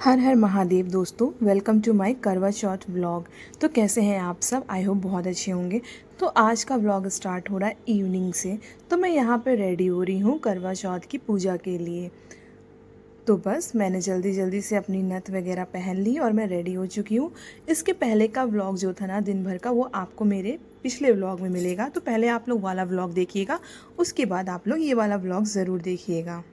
हर हर महादेव दोस्तों, welcome to my करवा चौथ vlog. तो कैसे हैं आप सब? आई होप बहुत अच्छे होंगे। तो आज का व्लॉग स्टार्ट हो रहा है इवनिंग से। तो मैं यहाँ पे रेडी हो रही हूँ करवा चौथ की पूजा के लिए। तो बस मैंने जल्दी जल्दी से अपनी नथ वगैरह पहन ली और मैं रेडी हो चुकी हूँ। इसके पहले का व्लॉग जो था ना दिन भर का, वो आपको मेरे पिछले व्लॉग में मिलेगा। तो पहले आप लोग वाला व्लॉग देखिएगा, उसके बाद आप लोग ये वाला व्लॉग ज़रूर देखिएगा।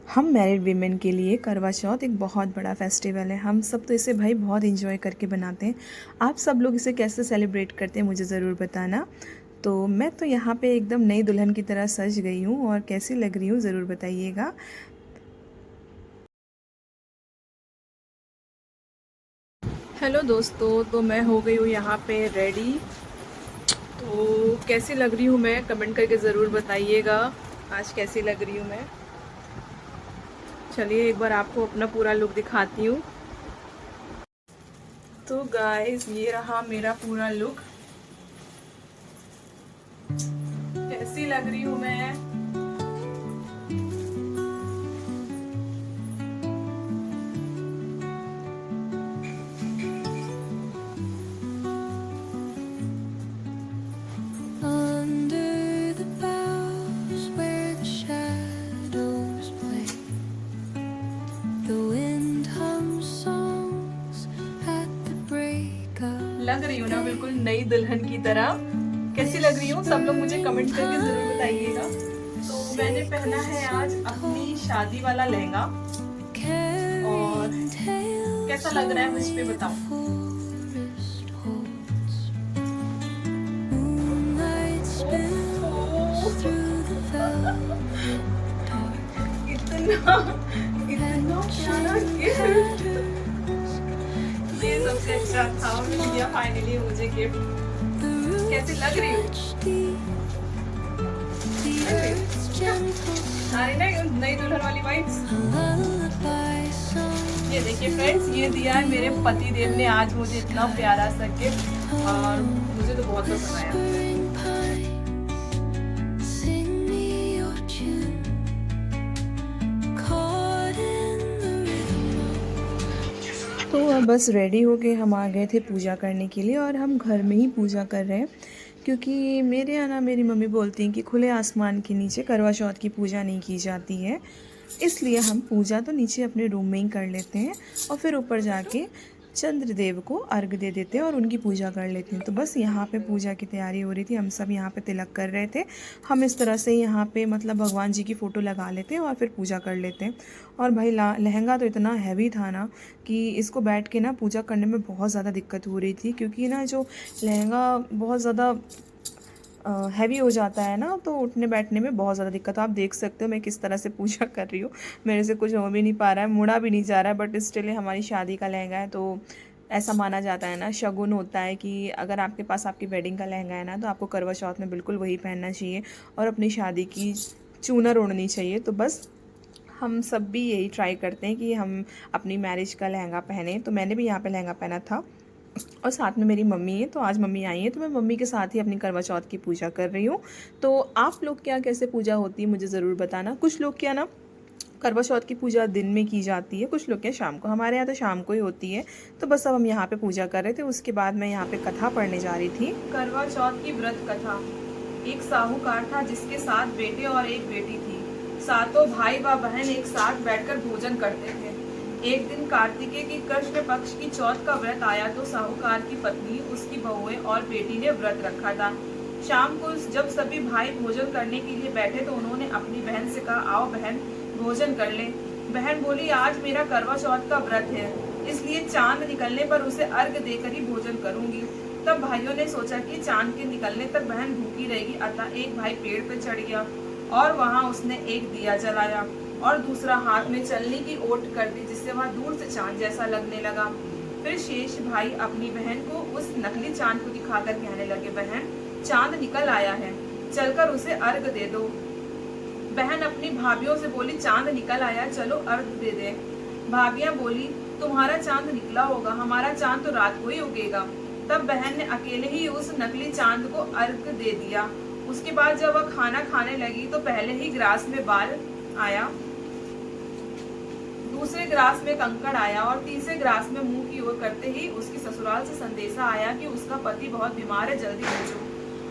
हम मैरिड वीमेन के लिए करवा चौथ एक बहुत बड़ा फेस्टिवल है। हम सब तो इसे भाई बहुत इंजॉय करके बनाते हैं। आप सब लोग इसे कैसे सेलिब्रेट करते हैं मुझे ज़रूर बताना। तो मैं तो यहाँ पे एकदम नई दुल्हन की तरह सज गई हूँ, और कैसी लग रही हूँ ज़रूर बताइएगा। हेलो दोस्तों, तो मैं हो गई हूँ यहाँ पे रेडी। तो कैसी लग रही हूँ मैं कमेंट करके ज़रूर बताइएगा, आज कैसी लग रही हूँ मैं। चलिए एक बार आपको अपना पूरा लुक दिखाती हूँ। तो गाइस, ये रहा मेरा पूरा लुक। कैसी लग रही हूँ मैं? लग रही हूँ ना बिल्कुल नई दुल्हन की तरह? कैसी लग रही हूँ सब लोग मुझे कमेंट करके जरूर बताइएगा। तो मैंने पहना है आज अपनी शादी वाला लहंगा, और कैसा लग रहा है मुझ पे बताओ। इतना इतना प्यारा गिफ्ट, ये सबसे अच्छा था, मिल गया फाइनली मुझे गिफ्ट। कैसी लग रही हूँ? आ रही ना नई दुल्हन वाली वाइब्स। ये देखिए फ्रेंड्स, ये दिया है मेरे पति देव ने आज मुझे इतना प्यारा सा गिफ्ट, और मुझे तो बहुत पसंद आया। तो अब बस रेडी होके हम आ गए थे पूजा करने के लिए, और हम घर में ही पूजा कर रहे हैं, क्योंकि मेरे यहाँ ना मेरी मम्मी बोलती हैं कि खुले आसमान के नीचे करवा चौथ की पूजा नहीं की जाती है। इसलिए हम पूजा तो नीचे अपने रूम में ही कर लेते हैं, और फिर ऊपर जाके चंद्रदेव को अर्घ दे देते हैं और उनकी पूजा कर लेते हैं। तो बस यहाँ पे पूजा की तैयारी हो रही थी, हम सब यहाँ पे तिलक कर रहे थे। हम इस तरह से यहाँ पे मतलब भगवान जी की फ़ोटो लगा लेते हैं और फिर पूजा कर लेते हैं। और भाई लहंगा तो इतना हैवी था ना कि इसको बैठ के ना पूजा करने में बहुत ज़्यादा दिक्कत हो रही थी, क्योंकि ना जो लहंगा बहुत ज़्यादा हैवी हो जाता है ना, तो उठने बैठने में बहुत ज़्यादा दिक्कत। आप देख सकते हो मैं किस तरह से पूजा कर रही हूँ। मेरे से कुछ हो भी नहीं पा रहा है, मुड़ा भी नहीं जा रहा है, बट स्टिल हमारी शादी का लहंगा है, तो ऐसा माना जाता है ना, शगुन होता है कि अगर आपके पास आपकी वेडिंग का लहंगा है ना, तो आपको करवा चौथ में बिल्कुल वही पहनना चाहिए और अपनी शादी की चूनर ओढ़नी चाहिए। तो बस हम सब भी यही ट्राई करते हैं कि हम अपनी मैरिज का लहंगा पहने। तो मैंने भी यहाँ पे लहंगा पहना था, और साथ में मेरी मम्मी है, तो आज मम्मी आई है, तो मैं मम्मी के साथ ही अपनी करवा चौथ की पूजा कर रही हूँ। तो आप लोग क्या कैसे पूजा होती है मुझे ज़रूर बताना। कुछ लोग क्या ना करवा चौथ की पूजा दिन में की जाती है, कुछ लोग क्या शाम को। हमारे यहाँ तो शाम को ही होती है। तो बस अब हम यहाँ पे पूजा कर रहे थे, उसके बाद मैं यहाँ पे कथा पढ़ने जा रही थी। करवा चौथ की व्रत कथा। एक साहूकार था जिसके 7 बेटे और एक बेटी थी। सातों भाई व बहन एक साथ बैठकर भोजन करते थे। एक दिन कार्तिकेय की कृष्ण पक्ष की चौथ का व्रत आया, तो साहूकार की पत्नी, उसकी बहुएं और बेटी ने व्रत रखा था। शाम को जब सभी भाई भोजन करने के लिए बैठे, तो उन्होंने अपनी बहन से कहा, आओ बहन भोजन कर ले। बहन बोली, आज मेरा करवा चौथ का व्रत है, इसलिए चांद निकलने पर उसे अर्घ देकर ही भोजन करूंगी। तब भाइयों ने सोचा कि चांद के निकलने तक बहन भूखी रहेगी, अतः एक भाई पेड़ पर चढ़ गया और वहां उसने एक दिया जलाया और दूसरा हाथ में चलने की ओट कर दी, जिससे वह दूर से चांद जैसा लगने लगा। फिर शेष भाई अपनी बहन को उस नकली चांद को दिखाकर कहने लगे, बहन चांद निकल आया है, चलकर उसे अर्घ दे दो। बहन अपनी भाभियों से बोली, चांद निकल आया, चलो अर्घ दे दे। भाभियां बोली, तुम्हारा चांद निकला होगा, हमारा चांद तो रात को ही उगेगा। तब बहन ने अकेले ही उस नकली चांद को अर्घ दे दिया। उसके बाद जब वह खाना खाने लगी, तो पहले ही ग्रास में बाल आया। दूसरे ग्रास में कंकड़ आया और तीसरे ग्रास में मुंह की ओर करते ही उसकी ससुराल से संदेशा आया कि उसका पति बहुत बीमार है, जल्दी पहुंचो।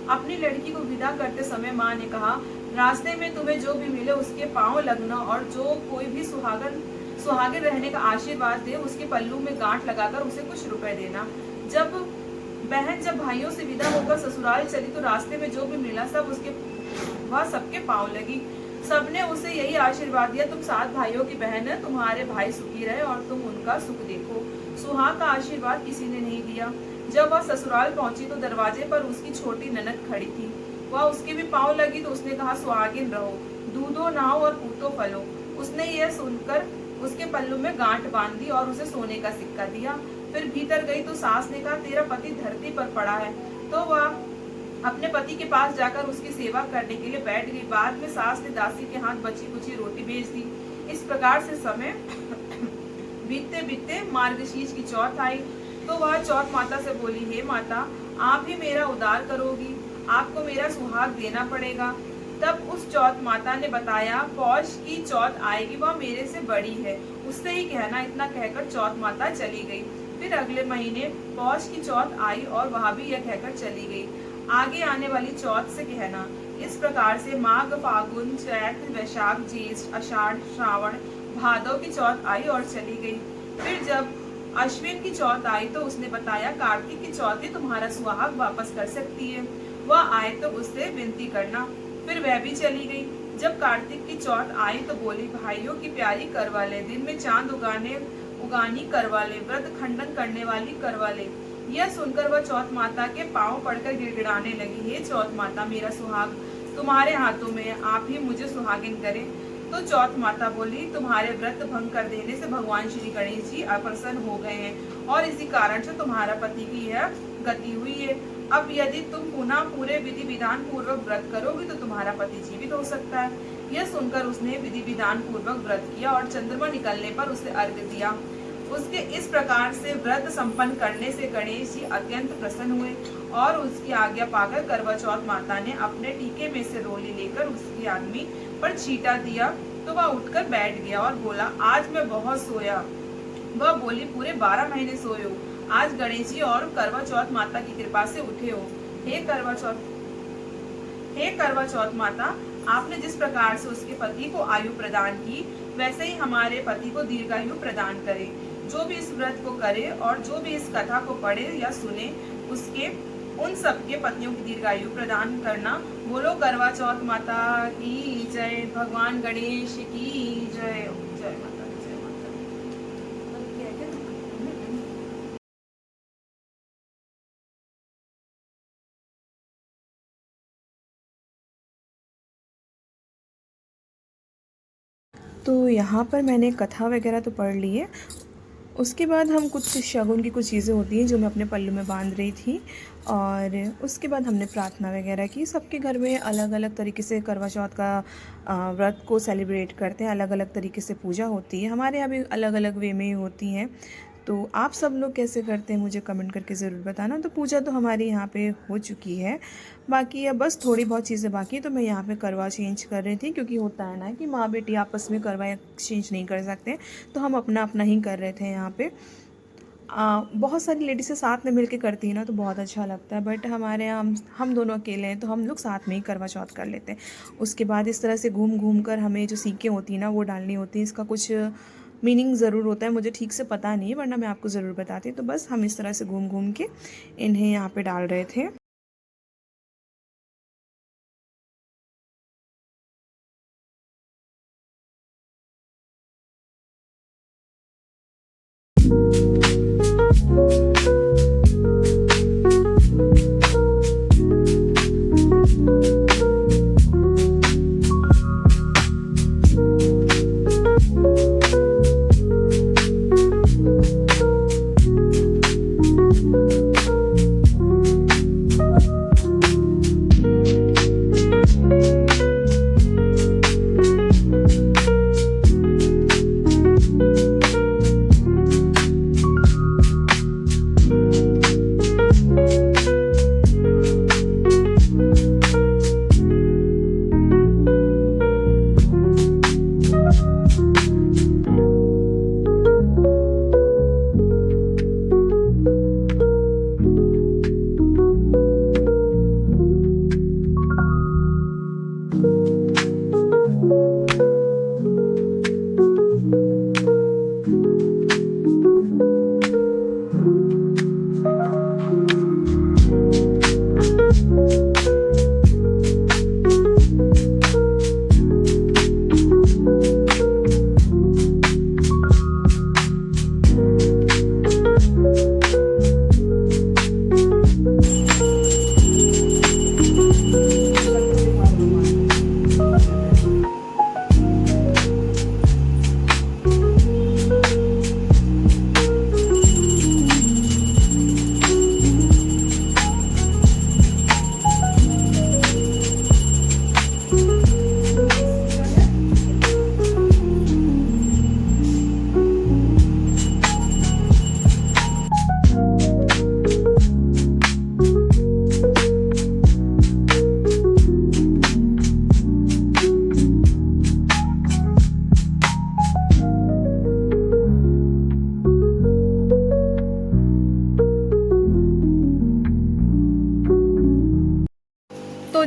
अपनी लड़की को विदा करते समय माँ ने कहा, रास्ते में तुम्हें जो भी मिले उसके पांव लगना और जो कोई भी सुहागिन रहने का आशीर्वाद दे उसके पल्लू में गांठ लगाकर उसे कुछ रुपए देना। जब भाइयों से विदा होकर ससुराल चली तो रास्ते में जो भी मिला वह सबके पांव लगी। सबने उसे यही आशीर्वाद दिया, तुम 7 भाइयों की बहन है, तुम्हारे भाई सुखी रहे और तुम उनका सुख देखो। सुहाग का आशीर्वाद किसी ने नहीं दिया। जब वह ससुराल पहुंची तो दरवाजे पर उसकी छोटी ननद खड़ी थी। वह उसके भी पांव लगी तो उसने कहा, सुहागिन रहो, दूधो नहाओ और पूतो फलो। उसने यह सुनकर उसके पल्लू में गांठ बांध दी और उसे सोने का सिक्का दिया। फिर भीतर गई तो सास ने कहा, तेरा पति धरती पर पड़ा है। तो वह अपने पति के पास जाकर उसकी सेवा करने के लिए बैठ गई। बाद में सास ने दासी के हाथ बची कुची रोटी भेज दी। इस प्रकार से समय बीतते बीतते मार्गशीर्ष की चौथ आई तो वह चौथ माता से बोली, हे माता, आप ही मेरा उद्धार करोगी, आपको मेरा सुहाग देना पड़ेगा। तब उस चौथ माता ने बताया, पौष की चौथ आएगी, वह मेरे से बड़ी है, उससे ही कहना। इतना कहकर चौथ माता चली गई। फिर अगले महीने पौष की चौथ आई और वह भी यह कहकर चली गई, आगे आने वाली चौथ से कहना। इस प्रकार से माघ, फागुन, चैत्र, वैशाख, ज्येष्ठ, आषाढ़, श्रावण, भादव की चौथ आई और चली गई। फिर जब अश्विन की चौथ आई तो उसने बताया, कार्तिक की चौथ ही तुम्हारा सुहाग वापस कर सकती है, वह आए तो उससे विनती करना। फिर वह भी चली गई। जब कार्तिक की चौथ आई तो बोली, भाइयों की प्यारी करवा ले, दिन में चांद उगानी करवा ले, व्रत खंडन करने वाली करवा ले। यह सुनकर वह चौथ माता के पांव पड़कर गिड़गिड़ाने लगी, हे चौथ माता, मेरा सुहाग तुम्हारे हाथों में है, आप ही मुझे सुहागिन करें। तो चौथ माता बोली, तुम्हारे व्रत भंग कर देने से भगवान श्री गणेश जी अप्रसन्न हो गए हैं और इसी कारण से तुम्हारा पति की यह गति हुई है। अब यदि तुम पुनः पूरे विधि विधान पूर्वक व्रत करोगे तो तुम्हारा पति जीवित हो सकता है। यह सुनकर उसने विधि विधान पूर्वक व्रत किया और चंद्रमा निकलने पर उसे अर्घ्य दिया। उसके इस प्रकार से व्रत संपन्न करने से गणेश जी अत्यंत प्रसन्न हुए और उसकी आज्ञा पाकर करवा चौथ माता ने अपने टीके में से रोली लेकर उसकी आदमी पर छींटा दिया तो वह उठकर बैठ गया और बोला, आज मैं बहुत सोया। वह बोली, पूरे 12 महीने सोए हो, आज गणेश जी और करवा चौथ माता की कृपा से उठे हो। हे करवा चौथ माता, आपने जिस प्रकार से उसके पति को आयु प्रदान की वैसे ही हमारे पति को दीर्घायु प्रदान करे। जो भी इस व्रत को करे और जो भी इस कथा को पढ़े या सुने उसके उन सबके पत्नियों की दीर्घायु प्रदान करना। बोलो करवा चौथ माता की जय, भगवान गणेश की जय। जय माता दी, जय माता दी। तो यहाँ पर मैंने कथा वगैरह तो पढ़ ली है। उसके बाद हम कुछ शगुन की कुछ चीज़ें होती हैं जो मैं अपने पल्लू में बांध रही थी और उसके बाद हमने प्रार्थना वगैरह की। सबके घर में अलग अलग तरीके से करवा चौथ का व्रत को सेलिब्रेट करते हैं, अलग अलग तरीके से पूजा होती है। हमारे यहाँ भी अलग अलग वे में होती हैं। तो आप सब लोग कैसे करते हैं मुझे कमेंट करके ज़रूर बताना। तो पूजा तो हमारी यहाँ पे हो चुकी है, बाकी अब बस थोड़ी बहुत चीज़ें बाकी है। तो मैं यहाँ पे करवा चेंज कर रही थी क्योंकि होता है ना कि माँ बेटी आपस में करवा एक्सचेंज नहीं कर सकते, तो हम अपना अपना ही कर रहे थे यहाँ पे। बहुत सारी लेडीज़ से साथ में मिलके करती है ना तो बहुत अच्छा लगता है, बट हमारे यहाँ हम दोनों अकेले हैं तो हम लोग साथ में ही करवा चौथ कर लेते हैं। उसके बाद इस तरह से घूम घूम कर हमें जो सीखें होती हैं ना वो डालनी होती है। इसका कुछ मीनिंग ज़रूर होता है, मुझे ठीक से पता नहीं है, वरना मैं आपको ज़रूर बताती। तो बस हम इस तरह से घूम घूम के इन्हें यहाँ पे डाल रहे थे।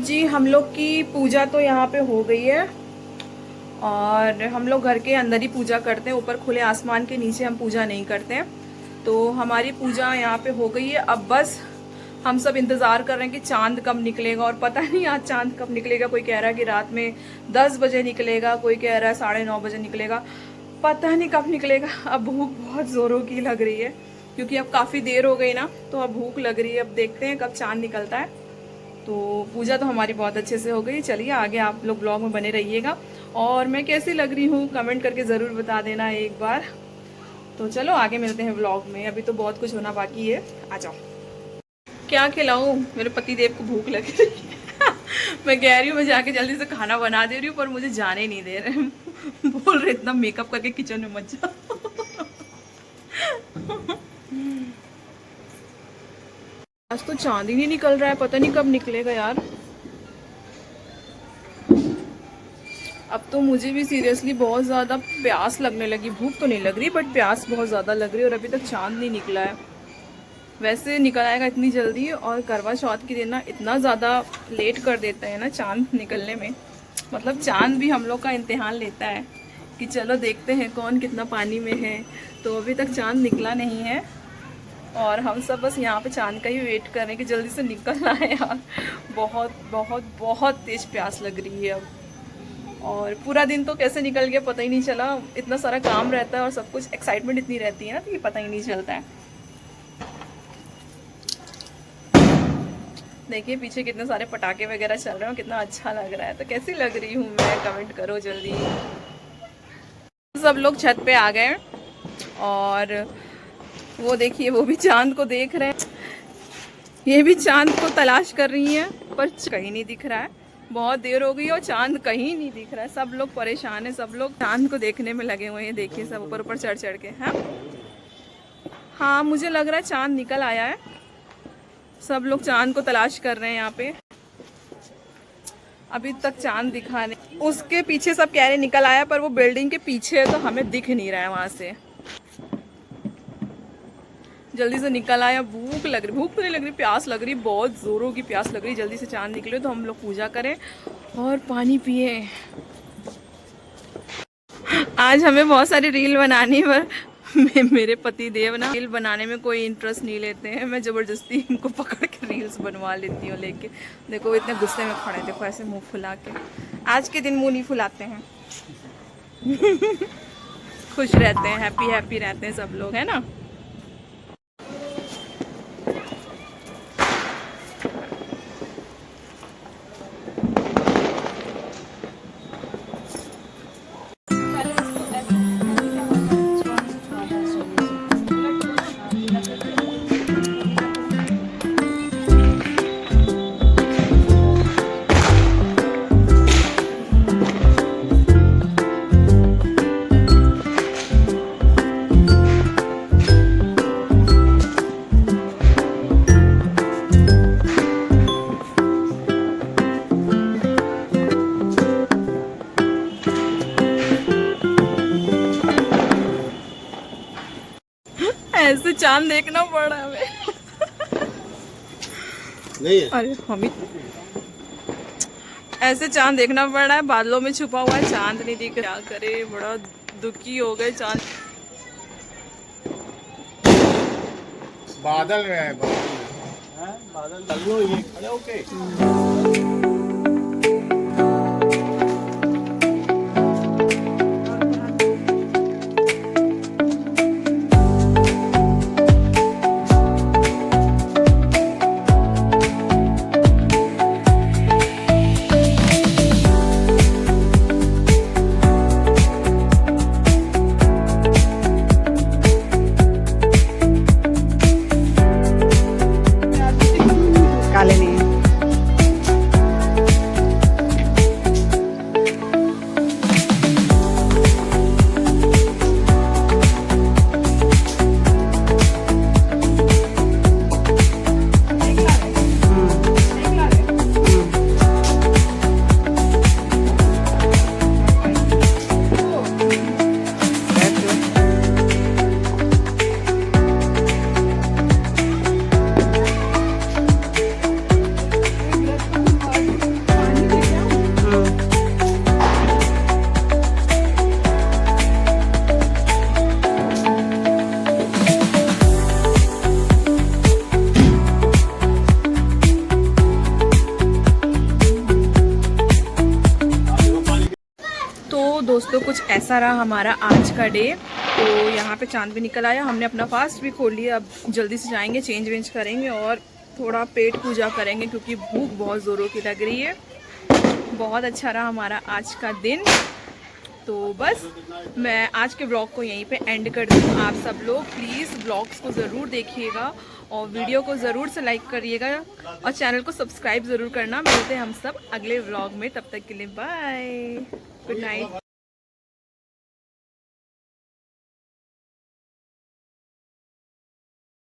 जी हम लोग की पूजा तो यहाँ पे हो गई है और हम लोग घर के अंदर ही पूजा करते हैं, ऊपर खुले आसमान के नीचे हम पूजा नहीं करते हैं। तो हमारी पूजा यहाँ पे हो गई है। अब बस हम सब इंतज़ार कर रहे हैं कि चांद कब निकलेगा, और पता नहीं आज चांद कब निकलेगा। कोई कह रहा है कि रात में 10 बजे निकलेगा, कोई कह रहा है 9:30 बजे निकलेगा, पता नहीं कब निकलेगा। अब भूख बहुत ज़ोरों की लग रही है क्योंकि अब काफ़ी देर हो गई ना, तो अब भूख लग रही है। अब देखते हैं कब चांद निकलता है। तो पूजा तो हमारी बहुत अच्छे से हो गई। चलिए आगे आप लोग ब्लॉग में बने रहिएगा, और मैं कैसी लग रही हूँ कमेंट करके ज़रूर बता देना एक बार। तो चलो आगे मिलते हैं ब्लॉग में, अभी तो बहुत कुछ होना बाकी है। आ जाओ। क्या खिलाऊं? मेरे पति देव को भूख लग रही है। मैं कह रही हूँ मैं जाके जल्दी से खाना बना दे रही हूँ, पर मुझे जाने नहीं दे रहे। बोल रहे इतना मेकअप करके किचन में मत जाओ। आज तो चांद ही नहीं निकल रहा है, पता नहीं कब निकलेगा यार। अब तो मुझे भी सीरियसली बहुत ज़्यादा प्यास लगने लगी। भूख तो नहीं लग रही बट प्यास बहुत ज़्यादा लग रही है, और अभी तक चांद नहीं निकला है। वैसे निकल आएगा इतनी जल्दी, और करवा चौथ की दिन ना इतना ज़्यादा लेट कर देता है ना चांद निकलने में। मतलब चांद भी हम लोग का इम्तिहान लेता है कि चलो देखते हैं कौन कितना पानी में है। तो अभी तक चांद निकला नहीं है, और हम सब बस यहाँ पे चांद का ही वेट कर रहे हैं कि जल्दी से निकल आए यार। बहुत बहुत बहुत तेज़ प्यास लग रही है अब। और पूरा दिन तो कैसे निकल गया पता ही नहीं चला। इतना सारा काम रहता है और सब कुछ, एक्साइटमेंट इतनी रहती है ना, तो ये पता ही नहीं चलता है। देखिए पीछे कितने सारे पटाखे वगैरह चल रहे हैं, कितना अच्छा लग रहा है। तो कैसी लग रही हूँ मैं, कमेंट करो जल्दी। सब लोग छत पे आ गए, और वो देखिए वो भी चांद को देख रहे हैं। ये भी चांद को तलाश कर रही हैं, पर कहीं नहीं दिख रहा है। बहुत देर हो गई और चांद कहीं नहीं दिख रहा है। सब लोग परेशान है, सब लोग चांद को देखने में लगे हुए हैं। देखिए सब ऊपर ऊपर चढ़ चढ़ के। हाँ मुझे लग रहा है चांद निकल आया है। सब लोग चांद को तलाश कर रहे हैं यहाँ पे। अभी तक चांद दिखा नहीं। उसके पीछे सब कह रहे निकल आया, पर वो बिल्डिंग के पीछे है तो हमें दिख नहीं रहा है वहाँ से। जल्दी से निकल आया। भूख लग रही, भूख तो नहीं लग रही, प्यास लग रही, बहुत ज़ोरों की प्यास लग रही। जल्दी से चांद निकले तो हम लोग पूजा करें और पानी पिए। आज हमें बहुत सारी रील बनानी, पर मेरे पति देव ना रील बनाने में कोई इंटरेस्ट नहीं लेते हैं। मैं ज़बरदस्ती इनको पकड़ के रील्स बनवा लेती हूँ लेके। देखो इतने गुस्से में खड़े, देखो ऐसे मुंह फुला के। आज के दिन मुंह नहीं फुलाते हैं। खुश रहते हैं, हैप्पी हैप्पी रहते हैं सब लोग, है ना। ऐसे चांद देखना पड़ा हमें। नहीं है। अरे हम ऐसे चांद देखना पड़ रहा है, बादलों में छुपा हुआ है, चांद नहीं दिख रहा। क्या करे, बड़ा दुखी हो गए। चांद बादल में है, बादल चलो ये खड़े होके। काले नहीं दोस्तों कुछ ऐसा रहा हमारा आज का डे। तो यहाँ पे चांद भी निकल आया, हमने अपना फास्ट भी खोल लिया। अब जल्दी से जाएंगे, चेंज वेंज करेंगे और थोड़ा पेट पूजा करेंगे क्योंकि भूख बहुत ज़ोरों की लग रही है। बहुत अच्छा रहा हमारा आज का दिन। तो बस मैं आज के ब्लॉग को यहीं पे एंड कर दूँ। आप सब लोग प्लीज़ ब्लॉग्स को ज़रूर देखिएगा और वीडियो को ज़रूर से लाइक करिएगा और चैनल को सब्सक्राइब ज़रूर करना। मिलते हैं हम सब अगले ब्लॉग में, तब तक के लिए बाय, गुड नाइट।